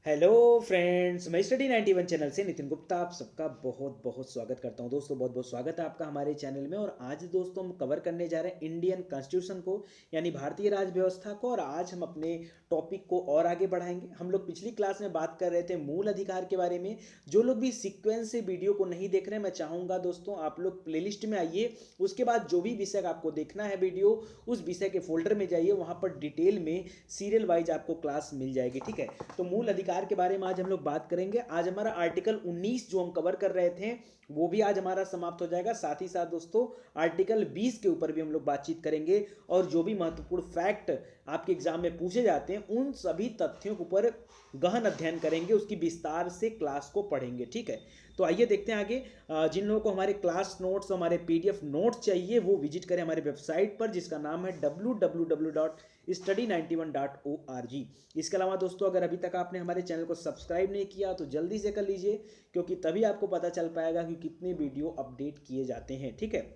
Hello friends, मैं study 91 channel से नितिन गुप्ता आप सबका बहुत बहुत स्वागत करता हूं। दोस्तों बहुत बहुत स्वागत है आपका हमारे चैनल में। और आज दोस्तों हम कवर करने जा रहे हैं इंडियन कॉन्स्टिट्यूशन को, यानी भारतीय राज व्यवस्था को। और आज हम अपने टॉपिक को और आगे बढ़ाएंगे। हम लोग पिछली क्लास में बात कर रहे थे मूल अधिकार के बारे में। जो लोग भी सीक्वेंस से वीडियो को नहीं देख रहे हैं, मैं चाहूँगा दोस्तों आप लोग प्लेलिस्ट में आइए। उसके बाद जो भी विषय आपको देखना है वीडियो, उस विषय के फोल्डर में जाइए, वहाँ पर डिटेल में सीरियल वाइज आपको क्लास मिल जाएगी। ठीक है, तो मूल अधिकार के बारे में आज हम लोग बात करेंगे। आज हमारा आर्टिकल 19 जो हम कवर कर रहे थे वो भी आज हमारा समाप्त हो जाएगा। साथ ही साथ दोस्तों आर्टिकल 20 के ऊपर भी हम लोग बातचीत करेंगे। और जो भी महत्वपूर्ण फैक्ट आपके एग्जाम में पूछे जाते हैं उन सभी तथ्यों के ऊपर गहन अध्ययन करेंगे, उसकी विस्तार से क्लास को पढ़ेंगे। ठीक है, तो आइए देखते हैं आगे। जिन लोगों को हमारे क्लास नोट्स, हमारे पीडीएफ नोट्स चाहिए, वो विजिट करें हमारे वेबसाइट पर जिसका नाम है www.study91.org। इसके अलावा दोस्तों अगर अभी तक आपने हमारे चैनल को सब्सक्राइब नहीं किया तो जल्दी से कर लीजिए, क्योंकि तभी आपको पता चल पाएगा कि कितने वीडियो अपडेट किए जाते हैं। ठीक है,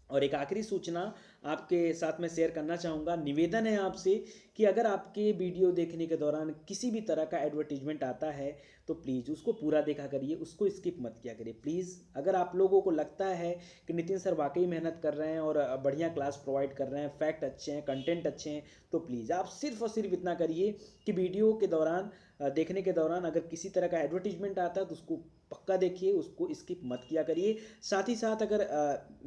और एक आखिरी सूचना आपके साथ में शेयर करना चाहूँगा। निवेदन है आपसे कि अगर आपके वीडियो देखने के दौरान किसी भी तरह का एडवर्टीजमेंट आता है तो प्लीज़ उसको पूरा देखा करिए, उसको स्किप मत किया करिए प्लीज़। अगर आप लोगों को लगता है कि नितिन सर वाकई मेहनत कर रहे हैं और बढ़िया क्लास प्रोवाइड कर रहे हैं, फैक्ट अच्छे हैं, कंटेंट अच्छे हैं, तो प्लीज़ आप सिर्फ और सिर्फ इतना करिए कि वीडियो के दौरान देखने के दौरान अगर किसी तरह का एडवर्टीजमेंट आता है तो उसको पक्का देखिए, उसको स्किप मत किया करिए। साथ ही साथ अगर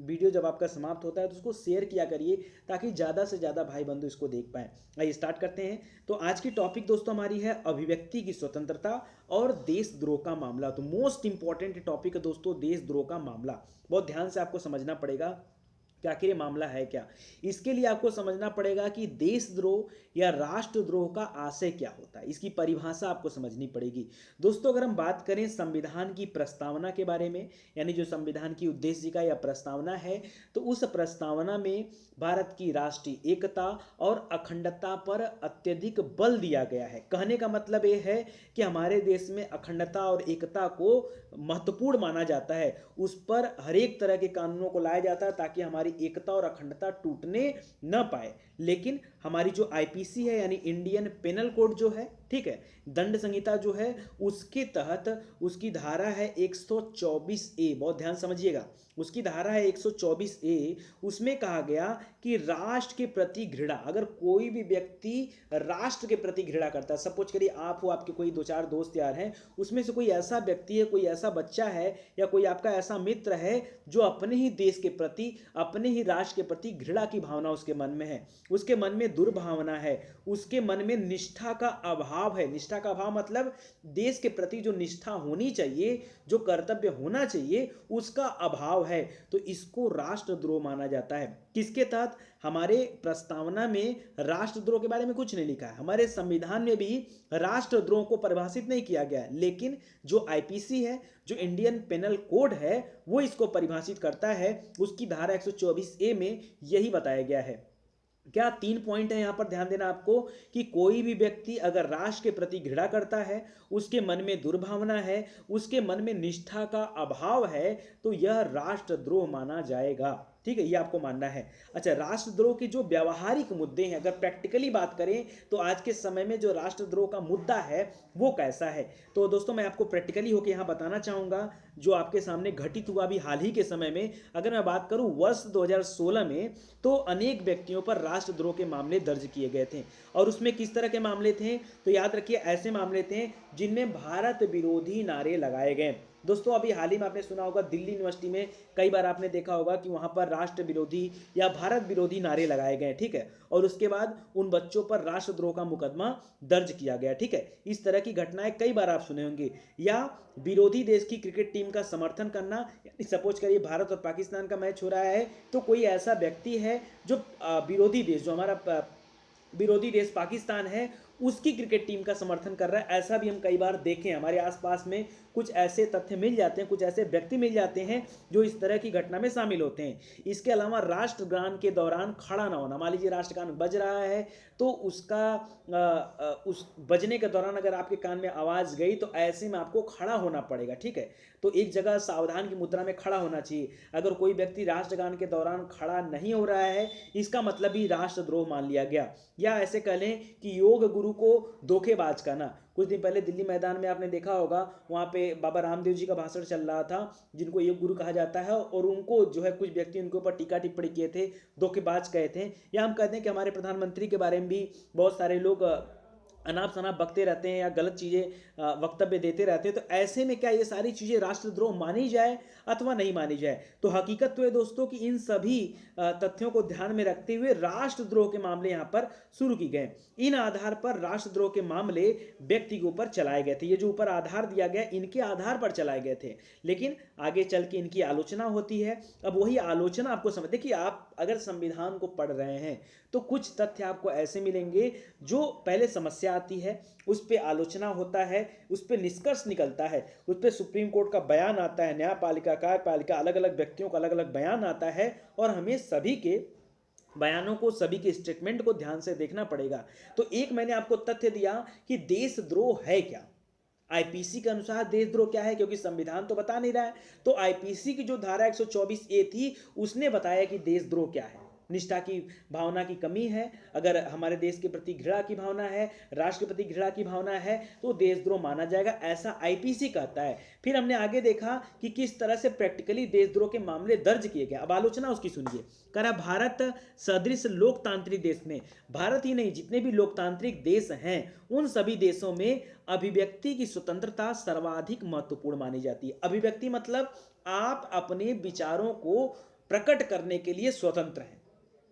वीडियो जब आपका समाप्त होता है तो उसको शेयर किया करिए, ताकि ज़्यादा से ज़्यादा भाई बंधु इसको देख पाएँ। आइए स्टार्ट करते हैं। तो आज की टॉपिक दोस्तों हमारी है अभिव्यक्ति की स्वतंत्रता और देशद्रोह का मामला। तो मोस्ट इंपॉर्टेंट टॉपिक है दोस्तों, देशद्रोह का मामला। बहुत ध्यान से आपको समझना पड़ेगा कि आखिर ये मामला है क्या। इसके लिए आपको समझना पड़ेगा कि देशद्रोह या राष्ट्रद्रोह का आशय क्या होता है, इसकी परिभाषा आपको समझनी पड़ेगी। दोस्तों अगर हम बात करें संविधान की प्रस्तावना के बारे में, यानी जो संविधान की उद्देशिका या प्रस्तावना है, तो उस प्रस्तावना में भारत की राष्ट्रीय एकता और अखंडता पर अत्यधिक बल दिया गया है। कहने का मतलब ये है कि हमारे देश में अखंडता और एकता को महत्वपूर्ण माना जाता है। उस पर हर एक तरह के कानूनों को लाया जाता है ताकि हमारी एकता और अखंडता टूटने न पाए। लेकिन हमारी जो आईपीसी है, यानी इंडियन पेनल कोड जो है, ठीक है, दंड संहिता जो है, उसके तहत उसकी धारा है 124A। बहुत ध्यान समझिएगा, उसकी धारा है 124A। उसमें कहा गया कि राष्ट्र के प्रति घृणा, अगर कोई भी व्यक्ति राष्ट्र के प्रति घृणा करता है, सपोज करिए आप हो, आपके कोई दो चार दोस्त यार हैं, उसमें से कोई ऐसा व्यक्ति है, कोई ऐसा बच्चा है या कोई आपका ऐसा मित्र है जो अपने ही देश के प्रति, अपने ही राष्ट्र के प्रति घृणा की भावना उसके मन में है, उसके मन में दुर्भावना है, उसके मन में निष्ठा का अभाव है। निष्ठा का अभाव मतलब देश के प्रति जो निष्ठा होनी चाहिए, जो कर्तव्य होना चाहिए, उसका अभाव है, तो इसको राष्ट्रद्रोह माना जाता है। किसके तहत? हमारे प्रस्तावना में राष्ट्रद्रोह के बारे में कुछ नहीं लिखा है, हमारे संविधान में भी राष्ट्रद्रोह को परिभाषित नहीं किया गया है, लेकिन जो आईपीसी है, जो इंडियन पेनल कोड है, वो इसको परिभाषित करता है। उसकी धारा 124A में यही बताया गया है। क्या 3 पॉइंट है यहां पर ध्यान देना आपको, कि कोई भी व्यक्ति अगर राष्ट्र के प्रति घृणा करता है, उसके मन में दुर्भावना है, उसके मन में निष्ठा का अभाव है, तो यह राष्ट्रद्रोह माना जाएगा। ठीक है, ये आपको मानना है। अच्छा, राष्ट्रद्रोह के जो व्यावहारिक मुद्दे हैं, अगर प्रैक्टिकली बात करें तो आज के समय में जो राष्ट्रद्रोह का मुद्दा है वो कैसा है, तो दोस्तों मैं आपको प्रैक्टिकली होकर यहां बताना चाहूंगा। जो आपके सामने घटित हुआ अभी हाल ही के समय में, अगर मैं बात करूं वर्ष 2016 में, तो अनेक व्यक्तियों पर राष्ट्रद्रोह के मामले दर्ज किए गए थे। और उसमें किस तरह के मामले थे, तो याद रखिए ऐसे मामले थे जिनमें भारत विरोधी नारे लगाए गए। दोस्तों अभी हाल ही में आपने सुना होगा, दिल्ली यूनिवर्सिटी में कई बार आपने देखा होगा कि वहां पर राष्ट्र विरोधी या भारत विरोधी नारे लगाए गए। ठीक है, और उसके बाद उन बच्चों पर राष्ट्रद्रोह का मुकदमा दर्ज किया गया। ठीक है, इस तरह की घटनाएं कई बार आप सुने होंगे। या विरोधी देश की क्रिकेट टीम का समर्थन करना, सपोज करिए भारत और पाकिस्तान का मैच हो रहा है, तो कोई ऐसा व्यक्ति है जो विरोधी देश, जो हमारा विरोधी देश पाकिस्तान है, उसकी क्रिकेट टीम का समर्थन कर रहा है, ऐसा भी हम कई बार देखें। हमारे आसपास में कुछ ऐसे तथ्य मिल जाते हैं, कुछ ऐसे व्यक्ति मिल जाते हैं जो इस तरह की घटना में शामिल होते हैं। इसके अलावा राष्ट्रगान के दौरान खड़ा ना होना, मान लीजिए राष्ट्रगान बज रहा है तो उसका उस बजने के दौरान अगर आपके कान में आवाज़ गई तो ऐसे में आपको खड़ा होना पड़ेगा। ठीक है, तो एक जगह सावधान की मुद्रा में खड़ा होना चाहिए। अगर कोई व्यक्ति राष्ट्रगान के दौरान खड़ा नहीं हो रहा है, इसका मतलब ही राष्ट्रद्रोह मान लिया गया। या ऐसे कह लें कि योग गुरु गुरु को धोखेबाज कहना। कुछ दिन पहले दिल्ली मैदान में आपने देखा होगा, वहाँ पे बाबा रामदेव जी का भाषण चल रहा था, जिनको योग गुरु कहा जाता है, और उनको जो है कुछ व्यक्ति उनके ऊपर टीका टिप्पणी किए थे, धोखेबाज कहे थे। या हम कहते हैं कि हमारे प्रधानमंत्री के बारे में भी बहुत सारे लोग अनाप शनाप बकते रहते हैं या गलत चीज़ें वक्तव्य देते रहते हैं। तो ऐसे में क्या ये सारी चीज़ें राष्ट्रद्रोह मानी जाए अथवा नहीं मानी जाए? तो हकीकत तो है दोस्तों कि इन सभी तथ्यों को ध्यान में रखते हुए राष्ट्रद्रोह के मामले यहाँ पर शुरू की गए। इन आधार पर राष्ट्रद्रोह के मामले व्यक्ति के ऊपर चलाए गए थे। ये जो ऊपर आधार दिया गया, इनके आधार पर चलाए गए थे, लेकिन आगे चल के इनकी आलोचना होती है। अब वही आलोचना आपको समझ, देखिए आप अगर संविधान को पढ़ रहे हैं तो कुछ तथ्य आपको ऐसे मिलेंगे जो पहले समस्या आती है, उस पर आलोचना होता है, उस पर निष्कर्ष निकलता है, उस पर सुप्रीम कोर्ट का बयान आता है, न्यायपालिका, कार्यपालिका, अलग अलग व्यक्तियों का अलग अलग बयान आता है, और हमें सभी के बयानों को, सभी के स्टेटमेंट को ध्यान से देखना पड़ेगा। तो एक मैंने आपको तथ्य दिया कि देशद्रोह है क्या। आईपीसी के अनुसार देशद्रोह क्या है, क्योंकि संविधान तो बता नहीं रहा है। तो आईपीसी की जो धारा 124A थी उसने बताया कि देशद्रोह क्या है। निष्ठा की भावना की कमी है, अगर हमारे देश के प्रति घृणा की भावना है, राष्ट्र के प्रति घृणा की भावना है, तो देशद्रोह माना जाएगा, ऐसा आईपीसी कहता है। फिर हमने आगे देखा कि किस तरह से प्रैक्टिकली देशद्रोह के मामले दर्ज किए गए। अब आलोचना उसकी सुनिए। कह रहा भारत सदृश लोकतांत्रिक देश में, भारत ही नहीं जितने भी लोकतांत्रिक देश हैं उन सभी देशों में अभिव्यक्ति की स्वतंत्रता सर्वाधिक महत्वपूर्ण मानी जाती है। अभिव्यक्ति मतलब आप अपने विचारों को प्रकट करने के लिए स्वतंत्र हैं।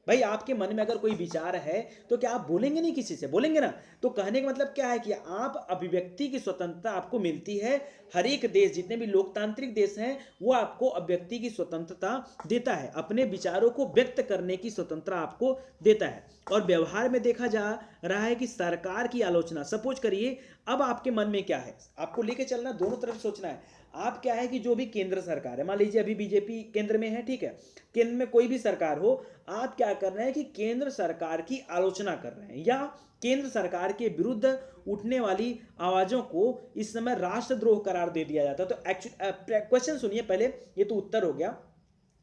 भाई आपके मन में अगर कोई विचार है तो क्या आप बोलेंगे नहीं, किसी से बोलेंगे ना? तो कहने का मतलब क्या है कि आप अभिव्यक्ति की स्वतंत्रता आपको मिलती है। हर एक देश, जितने भी लोकतांत्रिक देश हैं, वो आपको अभिव्यक्ति की स्वतंत्रता देता है, अपने विचारों को व्यक्त करने की स्वतंत्रता आपको देता है। और व्यवहार में देखा जा रहा है कि सरकार की आलोचना, सपोज करिए अब आपके मन में क्या है, आपको लेके चलना, दोनों तरफ सोचना है। आप क्या है कि जो भी केंद्र सरकार है, मान लीजिए अभी बीजेपी केंद्र में है, ठीक है, केंद्र में कोई भी सरकार हो, आप क्या कर रहे हैं कि केंद्र सरकार की आलोचना कर रहे हैं, या केंद्र सरकार के विरुद्ध उठने वाली आवाजों को इस समय राष्ट्रद्रोह करार दे दिया जाता है। तो एक्चुअली क्वेश्चन सुनिए पहले, ये तो उत्तर हो गया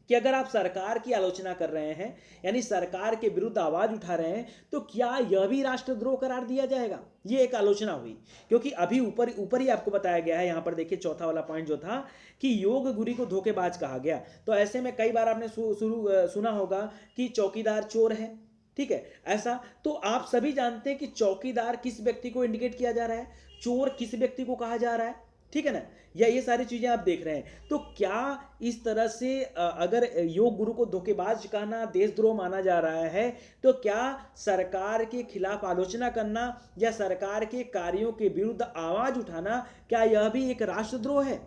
कि अगर आप सरकार की आलोचना कर रहे हैं, यानी सरकार के विरुद्ध आवाज उठा रहे हैं, तो क्या यह भी राष्ट्रद्रोह करार दिया जाएगा? ये एक आलोचना हुई, क्योंकि अभी ऊपर ही आपको बताया गया है। यहां पर देखिए चौथा वाला पॉइंट जो था कि योग गुरु को धोखेबाज कहा गया। तो ऐसे में कई बार आपने सुना होगा कि चौकीदार चोर है, ठीक है, ऐसा। तो आप सभी जानते हैं कि चौकीदार किस व्यक्ति को इंडिकेट किया जा रहा है, चोर किस व्यक्ति को कहा जा रहा है, ठीक है ना? या ये सारी चीजें आप देख रहे हैं। तो क्या इस तरह से अगर योग गुरु को धोखेबाज कहना देशद्रोह माना जा रहा है, तो क्या सरकार के खिलाफ आलोचना करना या सरकार के कार्यों के विरुद्ध आवाज उठाना, क्या यह भी एक राष्ट्रद्रोह है?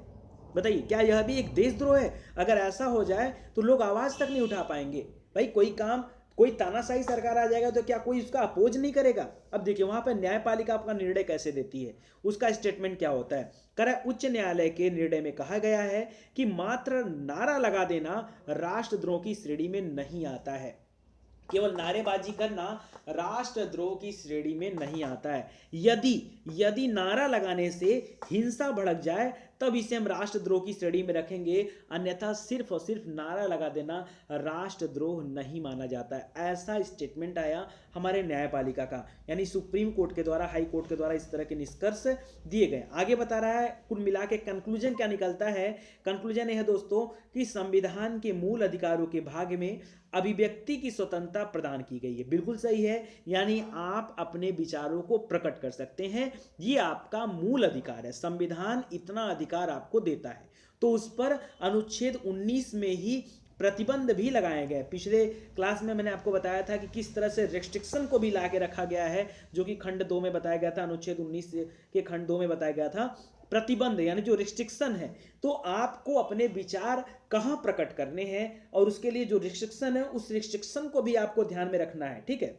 बताइए, क्या यह भी एक देशद्रोह है? अगर ऐसा हो जाए तो लोग आवाज तक नहीं उठा पाएंगे। भाई कोई काम, कोई तानाशाही सरकार आ जाएगा तो क्या कोई उसका अपोज नहीं करेगा? अब देखिए वहां पर न्यायपालिका आपका निर्णय कैसे देती है, उसका स्टेटमेंट क्या होता है। कह उच्च न्यायालय के निर्णय में कहा गया है कि मात्र नारा लगा देना राष्ट्रद्रोह की श्रेणी में नहीं आता है। केवल नारेबाजी करना राष्ट्रद्रोह की श्रेणी में नहीं आता है। यदि नारा लगाने से हिंसा भड़क जाए तब इसे हम राष्ट्रद्रोह की श्रेणी में रखेंगे, अन्यथा सिर्फ और सिर्फ नारा लगा देना राष्ट्रद्रोह नहीं माना जाता है। ऐसा स्टेटमेंट आया हमारे न्यायपालिका का, यानी सुप्रीम कोर्ट के द्वारा, हाई कोर्ट के द्वारा इस तरह के निष्कर्ष दिए गए। आगे बता रहा है, कुल मिला के कंक्लूजन क्या निकलता है? कंक्लूजन यह है दोस्तों कि संविधान के मूल अधिकारों के भाग में अभिव्यक्ति की स्वतंत्रता प्रदान की गई है। बिल्कुल सही है, यानी आप अपने विचारों को प्रकट कर सकते हैं, ये आपका मूल अधिकार है। संविधान इतना अधिकार आपको देता है, तो उस पर अनुच्छेद 19 में ही प्रतिबंध भी लगाए गए। पिछले क्लास में मैंने आपको बताया था कि किस तरह से रेस्ट्रिक्शन को भी ला के रखा गया है, जो कि खंड 2 में बताया गया था, अनुच्छेद 19 के खंड 2 में बताया गया था। प्रतिबंध यानी जो रिस्ट्रिक्शन है, तो आपको अपने विचार कहां प्रकट करने हैं, और उसके लिए जो रिस्ट्रिक्शन है उस रिस्ट्रिक्शन को भी आपको ध्यान में रखना है, ठीक है।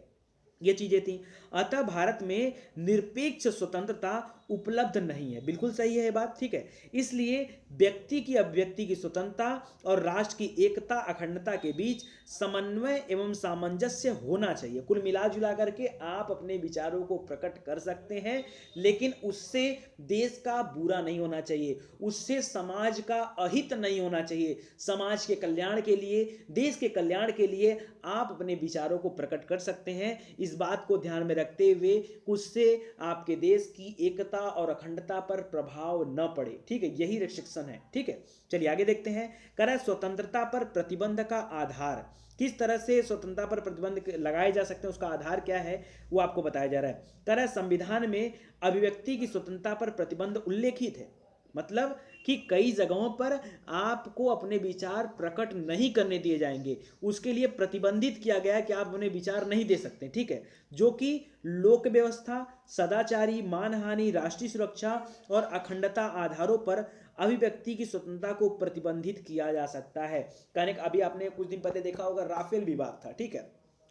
ये चीजें थी। अतः भारत में निरपेक्ष स्वतंत्रता उपलब्ध नहीं है। बिल्कुल सही है ये बात, ठीक है। इसलिए व्यक्ति की अभिव्यक्ति की स्वतंत्रता और राष्ट्र की एकता अखंडता के बीच समन्वय एवं सामंजस्य होना चाहिए। कुल मिला जुला करके आप अपने विचारों को प्रकट कर सकते हैं, लेकिन उससे देश का बुरा नहीं होना चाहिए, उससे समाज का अहित नहीं होना चाहिए। समाज के कल्याण के लिए, देश के कल्याण के लिए आप अपने विचारों को प्रकट कर सकते हैं। इस बात को ध्यान में रखते हुए उससे आपके देश की एकता और अखंडता पर प्रभाव न पड़े, ठीक है। यही रिस्ट्रिक्शन है, ठीक है। चलिए आगे देखते हैं। कह रहा है स्वतंत्रता पर प्रतिबंध का आधार, किस तरह से स्वतंत्रता पर प्रतिबंध लगाए जा सकते हैं, उसका आधार क्या है वो आपको बताया जा रहा है। कह रहा है संविधान में अभिव्यक्ति की स्वतंत्रता पर प्रतिबंध उल्लेखित है, मतलब कि कई जगहों पर आपको अपने विचार प्रकट नहीं करने दिए जाएंगे, उसके लिए प्रतिबंधित किया गया है कि आप अपने विचार नहीं दे सकते, ठीक है। जो कि लोक व्यवस्था, सदाचारी, मानहानि, राष्ट्रीय सुरक्षा और अखंडता आधारों पर अभिव्यक्ति की स्वतंत्रता को प्रतिबंधित किया जा सकता है। कहने का अभी आपने कुछ दिन पहले देखा होगा राफेल विवाद था, ठीक है।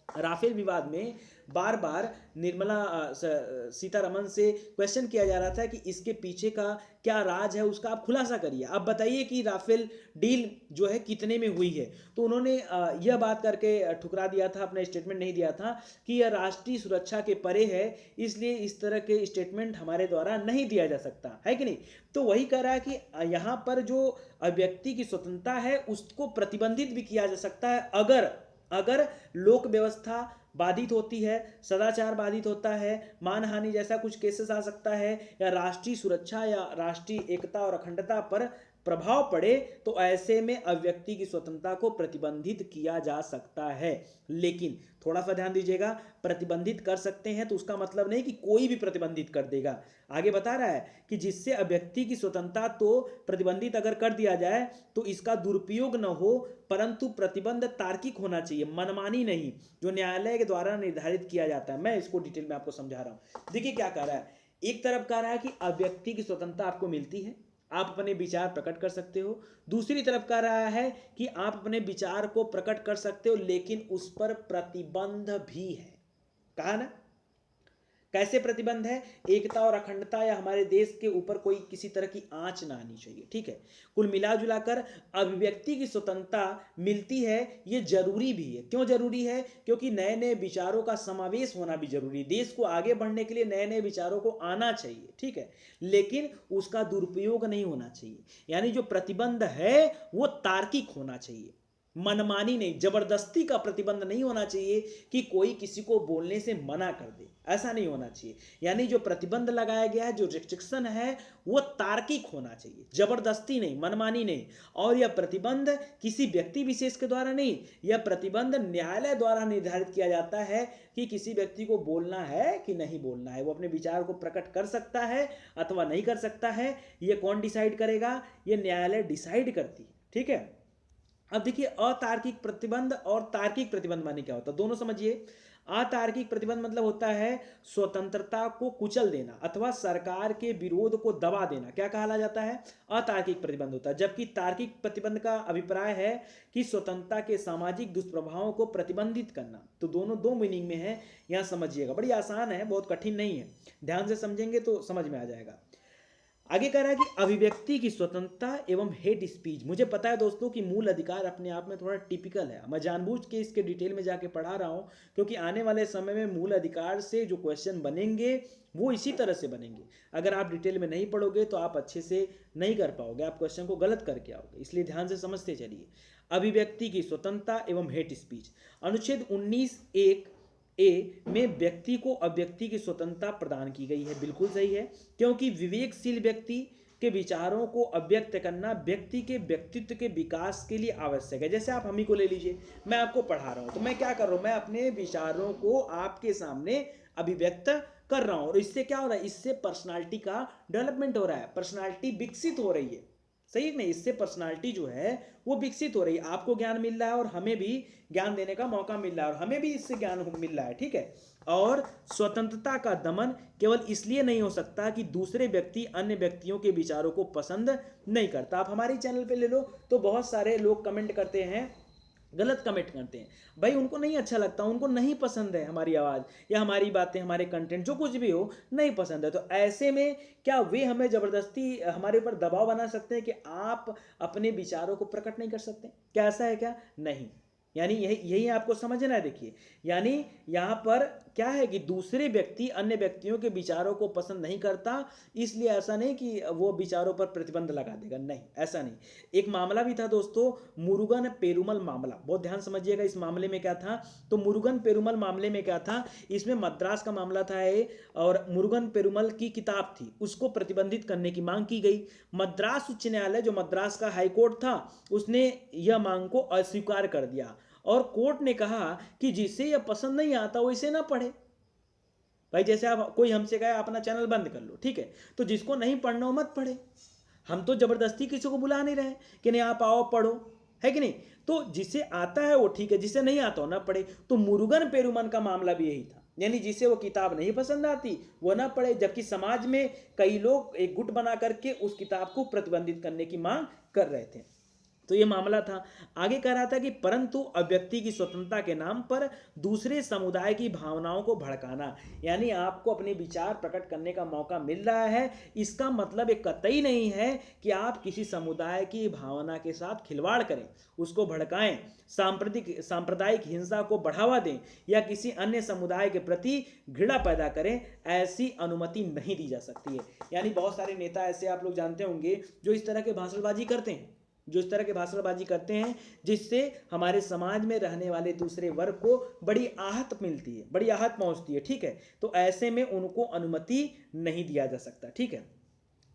राफेल विवाद में बार बार निर्मला सीतारमण से क्वेश्चन किया जा रहा था कि इसके पीछे का क्या राज है, उसका आप खुलासा करिए, आप बताइए कि राफेल डील जो है कितने में हुई है। तो उन्होंने यह बात करके ठुकरा दिया था, अपना स्टेटमेंट नहीं दिया था कि यह राष्ट्रीय सुरक्षा के परे है, इसलिए इस तरह के स्टेटमेंट हमारे द्वारा नहीं दिया जा सकता है, कि नहीं। तो वही कह रहा है कि यहाँ पर जो अभिव्यक्ति की स्वतंत्रता है उसको प्रतिबंधित भी किया जा सकता है अगर लोक व्यवस्था बाधित होती है, सदाचार बाधित होता है, मानहानि जैसा कुछ केसेस आ सकता है, या राष्ट्रीय सुरक्षा या राष्ट्रीय एकता और अखंडता पर प्रभाव पड़े, तो ऐसे में अभिव्यक्ति की स्वतंत्रता को प्रतिबंधित किया जा सकता है। लेकिन थोड़ा सा ध्यान दीजिएगा, प्रतिबंधित कर सकते हैं तो उसका मतलब नहीं कि कोई भी प्रतिबंधित कर देगा। आगे बता रहा है कि जिससे अभिव्यक्ति की स्वतंत्रता तो प्रतिबंधित अगर कर दिया जाए तो इसका दुरुपयोग न हो, परंतु प्रतिबंध तार्किक होना चाहिए, मनमानी नहीं, जो न्यायालय के द्वारा निर्धारित किया जाता है। मैं इसको डिटेल में आपको समझा रहा हूं। देखिए क्या कह रहा है, एक तरफ कह रहा है कि अभिव्यक्ति की स्वतंत्रता आपको मिलती है, आप अपने विचार प्रकट कर सकते हो। दूसरी तरफ कह रहा है कि आप अपने विचार को प्रकट कर सकते हो, लेकिन उस पर प्रतिबंध भी है। कहा ना, कैसे प्रतिबंध है, एकता और अखंडता या हमारे देश के ऊपर कोई किसी तरह की आंच ना आनी चाहिए, ठीक है। कुल मिला जुलाकर अभिव्यक्ति की स्वतंत्रता मिलती है, ये जरूरी भी है। क्यों जरूरी है, क्योंकि नए नए विचारों का समावेश होना भी जरूरी, देश को आगे बढ़ने के लिए नए नए विचारों को आना चाहिए, ठीक है। लेकिन उसका दुरुपयोग नहीं होना चाहिए, यानी जो प्रतिबंध है वो तार्किक होना चाहिए, मनमानी नहीं, जबरदस्ती का प्रतिबंध नहीं होना चाहिए कि कोई किसी को बोलने से मना कर दे, ऐसा नहीं होना चाहिए। यानी जो प्रतिबंध लगाया गया है, जो रिस्ट्रिक्शन है, वो तार्किक होना चाहिए, जबरदस्ती नहीं, मनमानी नहीं। और यह प्रतिबंध किसी व्यक्ति विशेष के द्वारा नहीं, यह प्रतिबंध न्यायालय द्वारा निर्धारित किया जाता है कि किसी व्यक्ति को बोलना है कि नहीं बोलना है, वो अपने विचार को प्रकट कर सकता है अथवा नहीं कर सकता है। यह कौन डिसाइड करेगा, यह न्यायालय डिसाइड करती है, ठीक है। अब देखिए अतार्किक प्रतिबंध और तार्किक प्रतिबंध माने क्या होता है, दोनों समझिए। अतार्किक प्रतिबंध मतलब होता है स्वतंत्रता को कुचल देना अथवा सरकार के विरोध को दबा देना, क्या कहा जाता है, अतार्किक प्रतिबंध होता है। जबकि तार्किक प्रतिबंध का अभिप्राय है कि स्वतंत्रता के सामाजिक दुष्प्रभावों को प्रतिबंधित करना। तो दोनों दो मीनिंग में है, यहां समझिएगा, बड़ी आसान है, बहुत कठिन नहीं है, ध्यान से समझेंगे तो समझ में आ जाएगा। आगे कह रहा है कि अभिव्यक्ति की स्वतंत्रता एवं हेट स्पीच। मुझे पता है दोस्तों कि मूल अधिकार अपने आप में थोड़ा टिपिकल है, मैं जानबूझ के इसके डिटेल में जाके पढ़ा रहा हूं, क्योंकि आने वाले समय में मूल अधिकार से जो क्वेश्चन बनेंगे वो इसी तरह से बनेंगे। अगर आप डिटेल में नहीं पढ़ोगे तो आप अच्छे से नहीं कर पाओगे, आप क्वेश्चन को गलत करके आओगे, इसलिए ध्यान से समझते चलिए। अभिव्यक्ति की स्वतंत्रता एवं हेट स्पीच, अनुच्छेद 19(1) ए में व्यक्ति को अभिव्यक्ति की स्वतंत्रता प्रदान की गई है। बिल्कुल सही है, क्योंकि विवेकशील व्यक्ति के विचारों को अभिव्यक्त करना व्यक्ति के व्यक्तित्व के विकास के लिए आवश्यक है। जैसे आप हम ही को ले लीजिए, मैं आपको पढ़ा रहा हूं तो मैं क्या कर रहा हूं, मैं अपने विचारों को आपके सामने अभिव्यक्त कर रहा हूं, और इससे क्या हो रहा है, इससे पर्सनालिटी का डेवलपमेंट हो रहा है, पर्सनालिटी विकसित हो रही है, सही नहीं, इससे पर्सनालिटी जो है वो विकसित हो रही है, आपको ज्ञान मिल रहा है और हमें भी ज्ञान देने का मौका मिल रहा है और हमें भी इससे ज्ञान मिल रहा है, ठीक है। और स्वतंत्रता का दमन केवल इसलिए नहीं हो सकता कि दूसरे व्यक्ति अन्य व्यक्तियों के विचारों को पसंद नहीं करता। आप हमारे चैनल पे ले लो तो बहुत सारे लोग कमेंट करते हैं गलत कमेंट करते हैं। भाई उनको नहीं अच्छा लगता, उनको नहीं पसंद है हमारी आवाज़ या हमारी बातें, हमारे कंटेंट, जो कुछ भी हो नहीं पसंद है। तो ऐसे में क्या वे हमें ज़बरदस्ती हमारे ऊपर दबाव बना सकते हैं कि आप अपने विचारों को प्रकट नहीं कर सकते? क्या ऐसा है क्या? नहीं। यानी यही यही आपको समझना है। देखिए, यानी यहाँ पर क्या है कि दूसरे व्यक्ति अन्य व्यक्तियों के विचारों को पसंद नहीं करता, इसलिए ऐसा नहीं कि वो विचारों पर प्रतिबंध लगा देगा, नहीं, ऐसा नहीं। एक मामला भी था दोस्तों, मुरुगन पेरुमल मामला, बहुत ध्यान समझिएगा। इस मामले में क्या था, तो मुरुगन पेरुमल मामले में क्या था, इसमें मद्रास का मामला था ये, और मुरुगन पेरुमल की किताब थी, उसको प्रतिबंधित करने की मांग की गई। मद्रास उच्च न्यायालय, जो मद्रास का हाईकोर्ट था, उसने यह मांग को अस्वीकार कर दिया और कोर्ट ने कहा कि जिसे यह पसंद नहीं आता वो इसे ना पढ़े। भाई जैसे आप, कोई हमसे कहे अपना चैनल बंद कर लो, ठीक है, तो जिसको नहीं पढ़ना हो मत पढ़े। हम तो जबरदस्ती किसी को बुला नहीं रहे कि नहीं आप आओ पढ़ो, है कि नहीं। तो जिसे आता है वो ठीक है, जिसे नहीं आता हो ना पढ़े। तो मुरुगन पेरुमन का मामला भी यही था, यानी जिसे वो किताब नहीं पसंद आती वो ना पढ़े, जबकि समाज में कई लोग एक गुट बना करके उस किताब को प्रतिबंधित करने की मांग कर रहे थे। तो ये मामला था। आगे कह रहा था कि परंतु अव्यक्ति की स्वतंत्रता के नाम पर दूसरे समुदाय की भावनाओं को भड़काना, यानी आपको अपने विचार प्रकट करने का मौका मिल रहा है, इसका मतलब एक कतई नहीं है कि आप किसी समुदाय की भावना के साथ खिलवाड़ करें, उसको भड़काएं, सांप्रदायिक हिंसा को बढ़ावा दें या किसी अन्य समुदाय के प्रति घृणा पैदा करें, ऐसी अनुमति नहीं दी जा सकती है। यानी बहुत सारे नेता ऐसे आप लोग जानते होंगे जो इस तरह के भाषणबाजी करते हैं, जिससे हमारे समाज में रहने वाले दूसरे वर्ग को बड़ी आहत मिलती है, बड़ी आहत पहुंचती है, ठीक है। तो ऐसे में उनको अनुमति नहीं दिया जा सकता, ठीक है।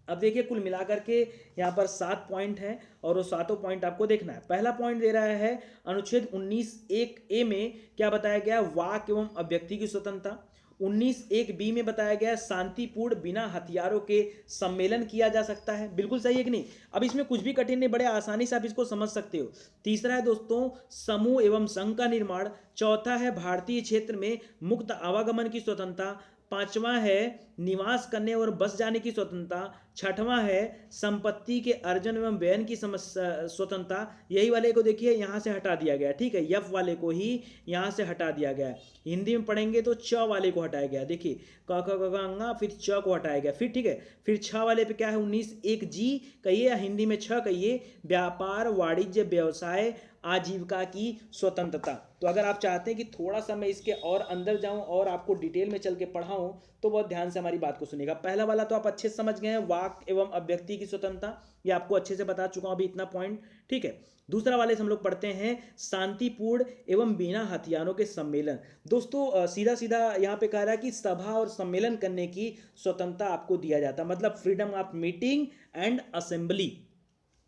अब देखिए कुल मिलाकर के यहाँ पर 7 पॉइंट हैं और वो सातों पॉइंट आपको देखना है। पहला पॉइंट दे रहा है अनुच्छेद 19(1)(a) में क्या बताया गया, वाक एवं अभिव्यक्ति की स्वतंत्रता। 19(1)(b) में बताया गया शांतिपूर्ण बिना हथियारों के सम्मेलन किया जा सकता है। बिल्कुल सही है कि नहीं। अब इसमें कुछ भी कठिन नहीं, बड़े आसानी से आप इसको समझ सकते हो। तीसरा है दोस्तों समूह एवं संघ का निर्माण। चौथा है भारतीय क्षेत्र में मुक्त आवागमन की स्वतंत्रता। पांचवा है निवास करने और बस जाने की स्वतंत्रता। छठवां है संपत्ति के अर्जन एवं व्ययन की स्वतंत्रता। यही वाले को देखिए यहाँ से हटा दिया गया, ठीक है, यफ वाले को ही यहाँ से हटा दिया गया है। हिंदी में पढ़ेंगे तो च वाले को हटाया गया, देखिए क ख ग घ ङ, फिर च को हटाया गया, फिर ठीक है। फिर छ वाले पे क्या है, 19(1)(g) कहिए या हिंदी में छ कहिए, व्यापार वाणिज्य व्यवसाय आजीविका की स्वतंत्रता। तो अगर आप चाहते हैं कि थोड़ा सा मैं इसके और अंदर जाऊं और आपको डिटेल में चल के पढ़ाऊं, तो बहुत ध्यान से हमारी बात को सुनिएगा। पहला वाला तो आप अच्छे से समझ गए हैं, वाक एवं अभिव्यक्ति की स्वतंत्रता, ये आपको अच्छे से बता चुका हूं अभी इतना पॉइंट, ठीक है। दूसरा वाले से हम लोग पढ़ते हैं शांतिपूर्ण एवं बिना हथियारों के सम्मेलन। दोस्तों सीधा सीधा यहाँ पे कह रहा है कि सभा और सम्मेलन करने की स्वतंत्रता आपको दिया जाता है, मतलब freedom of meeting and assembly.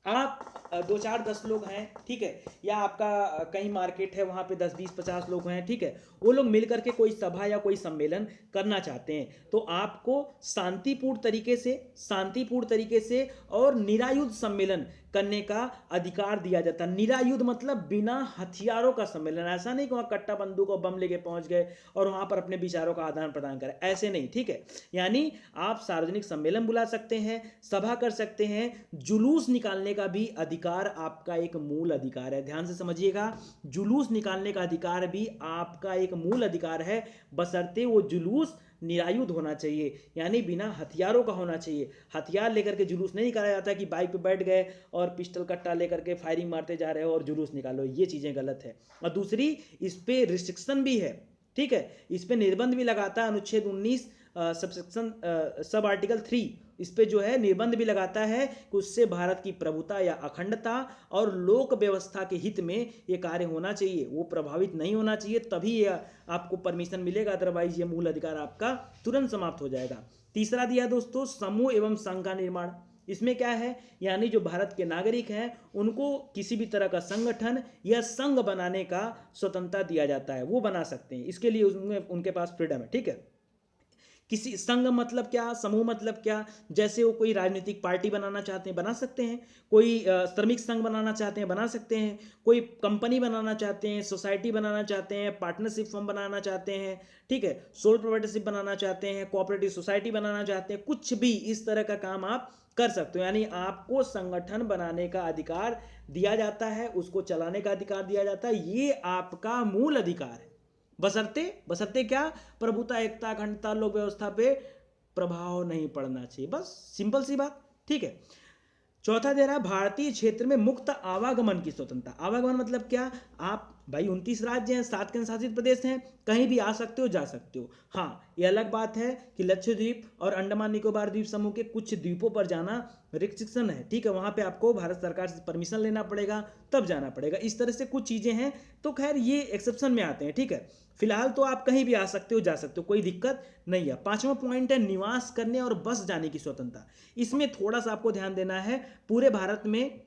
आप 2 4 10 लोग हैं, ठीक है, या आपका कहीं मार्केट है वहाँ पे 10 20 50 लोग हैं, ठीक है, वो लोग मिल करके कोई सभा या कोई सम्मेलन करना चाहते हैं, तो आपको शांतिपूर्ण तरीके से और निरायुध सम्मेलन करने का अधिकार दिया जाता है। निरायुध मतलब बिना हथियारों का सम्मेलन, ऐसा नहीं कि वहाँ कट्टा बंदूक और बम लेके पहुंच गए और वहाँ पर अपने विचारों का आदान प्रदान करें, ऐसे नहीं, ठीक है। यानी आप सार्वजनिक सम्मेलन बुला सकते हैं, सभा कर सकते हैं, जुलूस निकालने का भी अधिकार आपका एक मूल अधिकार है। ध्यान से समझिएगा, जुलूस निकालने का अधिकार भी आपका एक मूल अधिकार है, बशर्ते वो जुलूस निरायुध होना चाहिए, यानी बिना हथियारों का होना चाहिए। हथियार लेकर के जुलूस नहीं निकाला जाता कि बाइक पे बैठ गए और पिस्टल कट्टा लेकर के फायरिंग मारते जा रहे हो और जुलूस निकालो, ये चीज़ें गलत है। और दूसरी, इस पे रिस्ट्रिक्शन भी है, ठीक है, इस पे निर्बंध भी लगाता है अनुच्छेद 19 सबसेक्शन सब आर्टिकल 3, इस पे जो है निर्बंध भी लगाता है कि उससे भारत की प्रभुता या अखंडता और लोक व्यवस्था के हित में ये कार्य होना चाहिए, वो प्रभावित नहीं होना चाहिए, तभी ये आपको परमिशन मिलेगा, अदरवाइज ये मूल अधिकार आपका तुरंत समाप्त हो जाएगा। तीसरा दिया दोस्तों समूह एवं संघ का निर्माण। इसमें क्या है, यानी जो भारत के नागरिक हैं उनको किसी भी तरह का संगठन या संघ बनाने का स्वतंत्रता दिया जाता है, वो बना सकते हैं, इसके लिए उनके पास फ्रीडम है, ठीक है। किसी संघ मतलब क्या, समूह मतलब क्या, जैसे वो कोई राजनीतिक पार्टी बनाना चाहते हैं बना सकते हैं, कोई श्रमिक संघ बनाना चाहते हैं बना सकते हैं, कोई कंपनी बनाना चाहते हैं, सोसाइटी बनाना चाहते हैं, पार्टनरशिप फर्म बनाना चाहते हैं, ठीक है, सोल प्रोप्राइटरशिप बनाना चाहते हैं, कोऑपरेटिव सोसाइटी बनाना चाहते हैं, कुछ भी इस तरह का काम आप कर सकते हो। यानी आपको संगठन बनाने का अधिकार दिया जाता है, उसको चलाने का अधिकार दिया जाता है, ये आपका मूल अधिकार है। बशर्ते बशर्ते क्या, प्रभुता, एकता, अखंडता, लोक व्यवस्था पे प्रभाव नहीं पड़ना चाहिए, बस सिंपल सी बात, ठीक है। चौथा दे रहा है भारतीय क्षेत्र में मुक्त आवागमन की स्वतंत्रता। आवागमन मतलब क्या, आप भाई 29 राज्य हैं, 7 केंद्र शासित प्रदेश हैं, कहीं भी आ सकते हो, जा सकते हो। हाँ, ये अलग बात है कि लक्षद्वीप और अंडमान निकोबार द्वीप समूह के कुछ द्वीपों पर जाना रिस्ट्रिक्शन है, ठीक है, वहां पे आपको भारत सरकार से परमिशन लेना पड़ेगा, तब जाना पड़ेगा। इस तरह से कुछ चीजें हैं, तो खैर ये एक्सेप्शन में आते हैं, ठीक है। फिलहाल तो आप कहीं भी आ सकते हो, जा सकते हो, कोई दिक्कत नहीं है। पांचवा पॉइंट है निवास करने और बस जाने की स्वतंत्रता। इसमें थोड़ा सा आपको ध्यान देना है, पूरे भारत में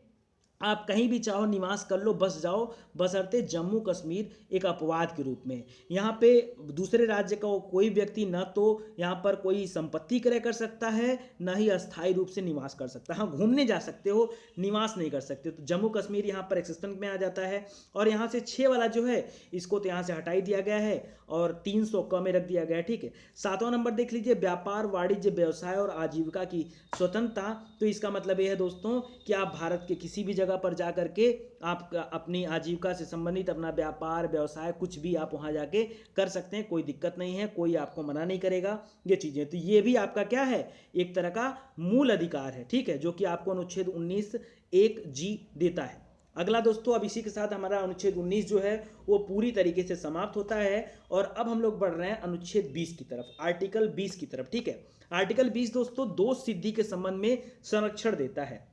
आप कहीं भी चाहो निवास कर लो, बस जाओ, बशर्ते जम्मू कश्मीर एक अपवाद के रूप में। यहाँ पे दूसरे राज्य का कोई व्यक्ति न तो यहाँ पर कोई संपत्ति क्रय कर सकता है, न ही अस्थायी रूप से निवास कर सकता है। हाँ, घूमने जा सकते हो, निवास नहीं कर सकते। तो जम्मू कश्मीर यहाँ पर एक्सेप्शन में आ जाता है। और यहाँ से 6 वाला जो है, इसको तो यहाँ से हटाई दिया गया है और 300 क में रख दिया गया है, ठीक है। 7वां नंबर देख लीजिए, व्यापार, वाणिज्य, व्यवसाय और आजीविका की स्वतंत्रता। तो इसका मतलब यह है दोस्तों कि आप भारत के किसी भी जगह पर जा करके आप अपनी आजीविका से संबंधित अपना व्यापार, व्यवसाय, कुछ भी आप वहां जाके कर सकते हैं, कोई दिक्कत नहीं है, कोई आपको मना नहीं करेगा। ये चीजें, तो ये भी आपका क्या है, एक तरह का मूल अधिकार है, ठीक है, जो कि आपको अनुच्छेद 19(1)(g देता है। अगला दोस्तों, अब इसी के साथ हमारा अनुच्छेद 19 जो है वो पूरी तरीके से समाप्त होता है। और अब हम लोग बढ़ रहे हैं अनुच्छेद 20 की तरफ, आर्टिकल 20 की तरफ, ठीक है। आर्टिकल 20 दोस्तों दोष सिद्धि के संबंध में संरक्षण देता है।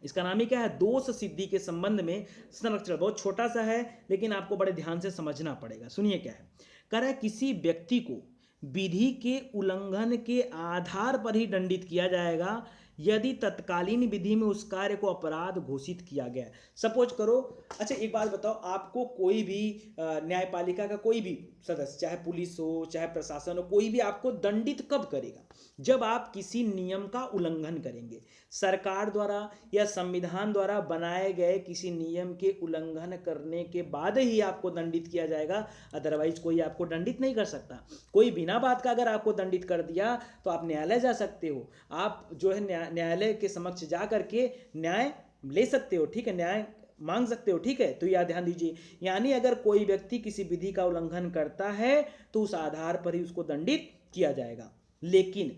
इसका नाम ही क्या है, दोष सिद्धि के संबंध में संरक्षण। बहुत छोटा सा है, लेकिन आपको बड़े ध्यान से समझना पड़ेगा। सुनिए क्या है, कह रहा है किसी व्यक्ति को विधि के उल्लंघन के आधार पर ही दंडित किया जाएगा यदि तत्कालीन विधि में उस कार्य को अपराध घोषित किया गया है। सपोज करो, अच्छा एक बात बताओ, आपको कोई भी न्यायपालिका का कोई भी सदस्य, चाहे पुलिस हो, चाहे प्रशासन हो, कोई भी आपको दंडित कब करेगा, जब आप किसी नियम का उल्लंघन करेंगे। सरकार द्वारा या संविधान द्वारा बनाए गए किसी नियम के उल्लंघन करने के बाद ही आपको दंडित किया जाएगा, अदरवाइज कोई आपको दंडित नहीं कर सकता। कोई बिना बात का अगर आपको दंडित कर दिया तो आप न्यायालय जा सकते हो, आप जो है न्यायालय के समक्ष जा करके न्याय ले सकते हो, ठीक है, न्याय मांग सकते हो, ठीक है। तो यह ध्यान दीजिए, यानी अगर कोई व्यक्ति किसी विधि का उल्लंघन करता है तो उस आधार पर ही उसको दंडित किया जाएगा। लेकिन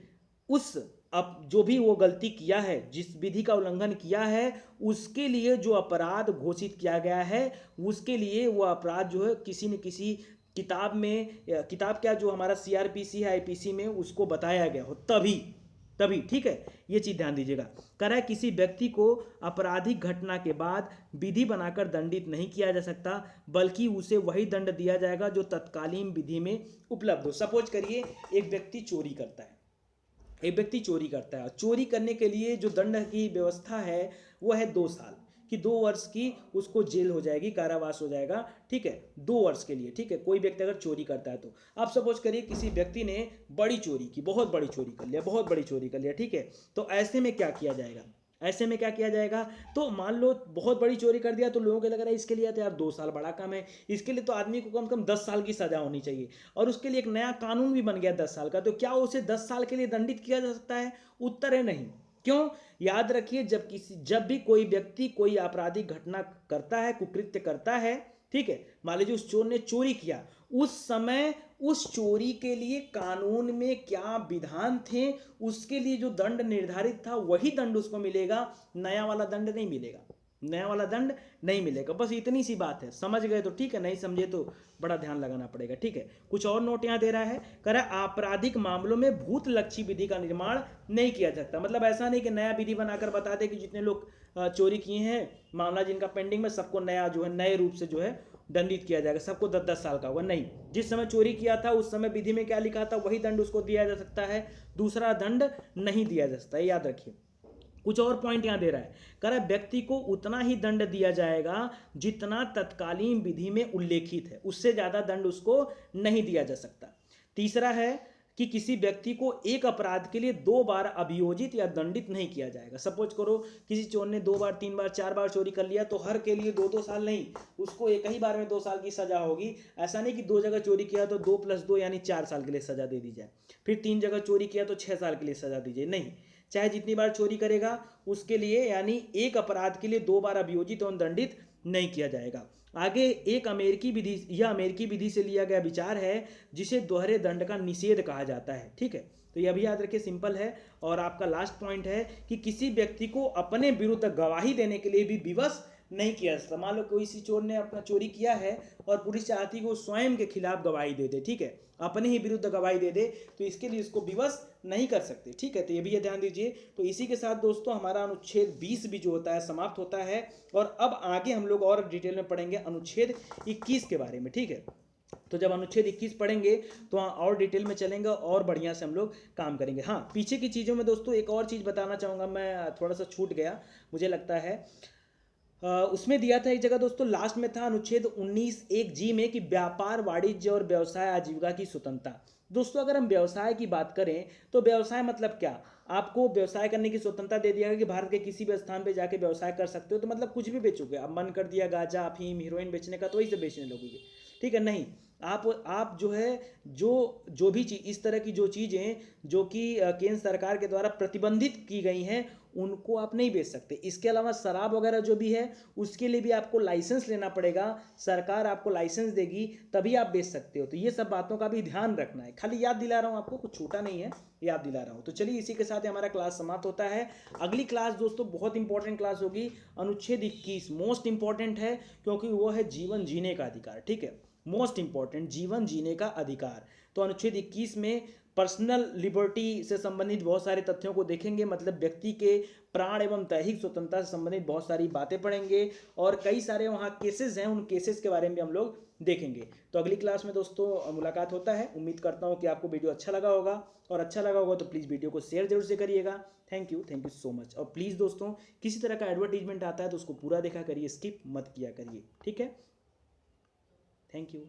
उस अब जो भी वो गलती किया है, जिस विधि का उल्लंघन किया है, उसके लिए जो अपराध घोषित किया गया है, उसके लिए वो अपराध जो है किसी न किसी किताब में, किताब क्या, जो हमारा सीआरपीसी है, आईपीसी में उसको बताया गया हो, तभी तभी, ठीक है, ये चीज ध्यान दीजिएगा। कह रहा है किसी व्यक्ति को आपराधिक घटना के बाद विधि बनाकर दंडित नहीं किया जा सकता, बल्कि उसे वही दंड दिया जाएगा जो तत्कालीन विधि में उपलब्ध हो। सपोज करिए एक व्यक्ति चोरी करता है, एक व्यक्ति चोरी करता है, चोरी करने के लिए जो दंड की व्यवस्था है वो है 2 साल कि 2 वर्ष की उसको जेल हो जाएगी, कारावास हो जाएगा, ठीक है, 2 वर्ष के लिए, ठीक है, कोई व्यक्ति अगर चोरी करता है तो। आप सपोज करिए किसी व्यक्ति ने बड़ी चोरी की, बहुत बड़ी चोरी कर लिया, बहुत बड़ी चोरी कर लिया, ठीक है, तो ऐसे में क्या किया जाएगा, ऐसे में क्या किया जाएगा, तो मान लो बहुत बड़ी चोरी कर दिया तो लोगों को लग रहा है इसके लिए तो यार 2 साल बड़ा कम है, इसके लिए तो आदमी को कम से कम 10 साल की सजा होनी चाहिए, और उसके लिए एक नया कानून भी बन गया 10 साल का, तो क्या उसे 10 साल के लिए दंडित किया जा सकता है? उत्तर है नहीं। क्यों? याद रखिए, जब भी कोई व्यक्ति कोई आपराधिक घटना करता है, कुकृत्य करता है, ठीक है, मान लीजिए उस चोर ने चोरी किया, उस समय उस चोरी के लिए कानून में क्या विधान थे, उसके लिए जो दंड निर्धारित था वही दंड उसको मिलेगा, नया वाला दंड नहीं मिलेगा, नया वाला दंड नहीं मिलेगा। बस इतनी सी बात है, समझ गए तो ठीक है, नहीं समझे तो बड़ा ध्यान लगाना पड़ेगा, ठीक है। कुछ और नोट यहाँ दे रहा है, कह रहा है आपराधिक मामलों में भूत लक्षी विधि का निर्माण नहीं किया जा सकता। मतलब ऐसा नहीं कि नया विधि बनाकर बता दे कि जितने लोग चोरी किए हैं, मामला जिनका पेंडिंग में, सबको नया जो है नए रूप से जो है दंडित किया जाएगा, सबको 10-10 साल का होगा, नहीं। जिस समय चोरी किया था उस समय विधि में क्या लिखा था वही दंड उसको दिया जा सकता है, दूसरा दंड नहीं दिया जा सकता है, याद रखिए। कुछ और पॉइंट यहां दे रहा है, कह रहा है व्यक्ति को उतना ही दंड दिया जाएगा जितना तत्कालीन विधि में उल्लेखित है, उससे ज्यादा दंड उसको नहीं दिया जा सकता। तीसरा है कि किसी व्यक्ति को एक अपराध के लिए 2 बार अभियोजित या दंडित नहीं किया जाएगा। सपोज करो किसी चोर ने 2 बार 3 बार 4 बार चोरी कर लिया तो हर के लिए 2-2 साल नहीं, उसको एक ही बार में 2 साल की सजा होगी। ऐसा नहीं कि 2 जगह चोरी किया तो 2 + 2 यानी 4 साल के लिए सजा दे दी जाए, फिर 3 जगह चोरी किया तो 6 साल के लिए सजा दी जाए, नहीं। चाहे जितनी बार चोरी करेगा उसके लिए यानी एक अपराध के लिए 2 बार अभियोजित एवं दंडित नहीं किया जाएगा। आगे एक अमेरिकी विधि, यह अमेरिकी विधि से लिया गया विचार है जिसे दोहरे दंड का निषेध कहा जाता है, ठीक है। तो यह भी याद रखिए, सिंपल है। और आपका लास्ट पॉइंट है कि किसी व्यक्ति को अपने विरुद्ध गवाही देने के लिए भी विवश नहीं किया सकता। मान लो कोई सी चोर ने अपना चोरी किया है और पुलिस चाहती है कि वो स्वयं के खिलाफ गवाही दे दे, ठीक है, अपने ही विरुद्ध गवाही दे दे, तो इसके लिए इसको विवश नहीं कर सकते, ठीक है। तो ये भी ध्यान दीजिए। तो इसी के साथ दोस्तों हमारा अनुच्छेद 20 भी जो होता है समाप्त होता है। और अब आगे हम लोग और डिटेल में पढ़ेंगे अनुच्छेद 21 के बारे में, ठीक है। तो जब अनुच्छेद 21 पढ़ेंगे तो वहाँ और डिटेल में चलेंगे और बढ़िया से हम लोग काम करेंगे। हाँ, पीछे की चीज़ों में दोस्तों एक और चीज़ बताना चाहूँगा, मैं थोड़ा सा छूट गया मुझे लगता है। उसमें दिया था एक जगह दोस्तों, लास्ट में था अनुच्छेद 19(1)(g) में कि व्यापार, वाणिज्य और व्यवसाय आजीविका की स्वतंत्रता। दोस्तों अगर हम व्यवसाय की बात करें तो व्यवसाय मतलब क्या, आपको व्यवसाय करने की स्वतंत्रता दे दिया गया कि भारत के किसी भी स्थान पे जाके व्यवसाय कर सकते हो। तो मतलब कुछ भी बेचोगे, अब मन कर दिया गांजा, अफीम, हीरोइन बेचने का तो वही से बेचने लगोगे, ठीक है। नहीं, आप जो है जो भी चीज़, इस तरह की जो चीज़ें जो कि केंद्र सरकार के द्वारा प्रतिबंधित की गई हैं उनको आप नहीं बेच सकते। इसके अलावा शराब वगैरह जो भी है उसके लिए भी आपको लाइसेंस लेना पड़ेगा, सरकार आपको लाइसेंस देगी तभी आप बेच सकते हो। तो ये सब बातों का भी ध्यान रखना है, खाली याद दिला रहा हूँ आपको, कुछ छूटा नहीं है, याद दिला रहा हूँ। तो चलिए इसी के साथ हमारा क्लास समाप्त होता है। अगली क्लास दोस्तों बहुत इंपॉर्टेंट क्लास होगी, अनुच्छेद 21 मोस्ट इंपॉर्टेंट है क्योंकि वो है जीवन जीने का अधिकार, ठीक है, मोस्ट इंपॉर्टेंट, जीवन जीने का अधिकार। तो अनुच्छेद 21 में पर्सनल लिबर्टी से संबंधित बहुत सारे तथ्यों को देखेंगे, मतलब व्यक्ति के प्राण एवं दैहिक स्वतंत्रता से संबंधित बहुत सारी बातें पढ़ेंगे और कई सारे वहाँ केसेस हैं, उन केसेस के बारे में भी हम लोग देखेंगे। तो अगली क्लास में दोस्तों मुलाकात होता है। उम्मीद करता हूँ कि आपको वीडियो अच्छा लगा होगा, और अच्छा लगा होगा तो प्लीज़ वीडियो को शेयर जरूर से करिएगा। Thank you so much. और प्लीज़ दोस्तों किसी तरह का एडवर्टीजमेंट आता है तो उसको पूरा देखा करिए, स्किप मत किया करिए, ठीक है। Thank you.